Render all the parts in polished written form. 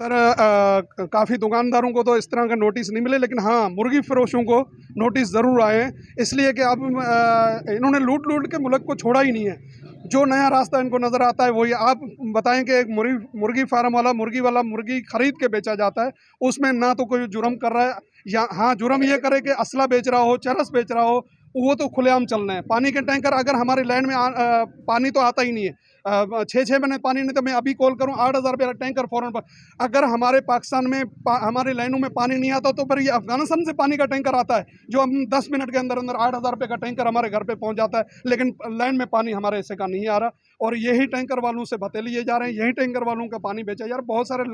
Sir काफ़ी दुकानदारों को तो इस तरह का नोटिस नहीं मिले, लेकिन हाँ मुर्गी फरोशों को नोटिस ज़रूर आए हैं, इसलिए कि अब इन्होंने लूट लूट के मुल्क को छोड़ा ही नहीं है। जो नया रास्ता इनको नज़र आता है वही आप बताएं कि एक मुर्गी फार्म वाला मुर्गी खरीद के बेचा जाता है, उसमें ना तो कोई जुर्म कर रहा है, या हाँ जुर्म ये करे कि असला बेच रहा हो, चरस बेच रहा हो, वो तो खुलेआम चल रहे हैं। पानी के टैंकर अगर हमारे लैंड में पानी तो आता ही नहीं है, 6-6 महीने पानी नहीं, तो मैं अभी कॉल करूँ 8,000 रुपये टैंकर फ़ौरन पर। अगर हमारे पाकिस्तान में हमारे लाइनों में पानी नहीं आता, तो फिर ये अफगानिस्तान से पानी का टैंकर आता है, जो हम 10 मिनट के अंदर अंदर 8,000 रुपये का टैंकर हमारे घर पे पहुंच जाता है, लेकिन लैंड में पानी हमारे हिस्से का नहीं आ रहा। और यही टैंकर वालों से भत्ते लिए जा रहे हैं, यही टैंकर वालों का पानी बेचा जा रहा है। बहुत सारे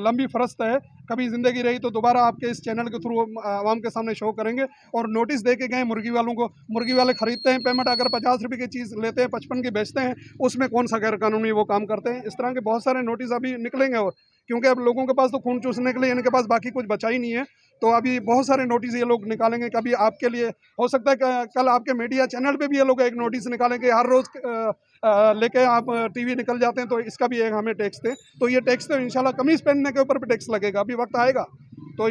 लंबी फरस्त है, कभी ज़िंदगी रही तो दोबारा आपके इस चैनल के थ्रू आवाम के सामने शो करेंगे। और नोटिस दे के गए मुर्गी वालों को, मुर्गी वाले खरीदते हैं पेमेंट, अगर 50 रुपये की चीज़ लेते हैं 55 की बेचते हैं, उसमें कौन सा गैर कानूनी वो काम करते हैं। इस तरह के बहुत सारे नोटिस अभी निकलेंगे, और क्योंकि अब लोगों के पास तो खून चूसने के लिए इनके पास बाकी कुछ बचा ही नहीं है, तो अभी बहुत सारे नोटिस ये लोग निकालेंगे। कभी आपके लिए हो सकता है कल आपके मीडिया चैनल पे भी ये लोग एक नोटिस निकालेंगे, हर रोज़ लेके आप टीवी निकल जाते हैं, तो इसका भी एक हमें टैक्स दें। तो ये टैक्स तो इंशाल्लाह कमीज़ पहनने के ऊपर भी टैक्स लगेगा, अभी वक्त आएगा। तो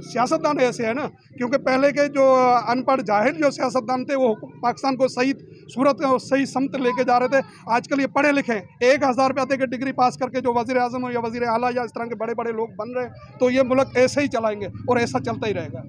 सियासतदान ऐसे है ना, क्योंकि पहले के जो अनपढ़ जाहिल जो सियासतदान थे, वो पाकिस्तान को सही सूरत सही समत लेके जा रहे थे। आजकल ये पढ़े लिखे 1,000 रुपये दे के डिग्री पास करके जो वज़ीर आज़म या वज़ीर आला या इस तरह के बड़े बड़े लोग बन रहे हैं, तो ये मुल्क ऐसे ही चलाएंगे और ऐसा चलता ही रहेगा।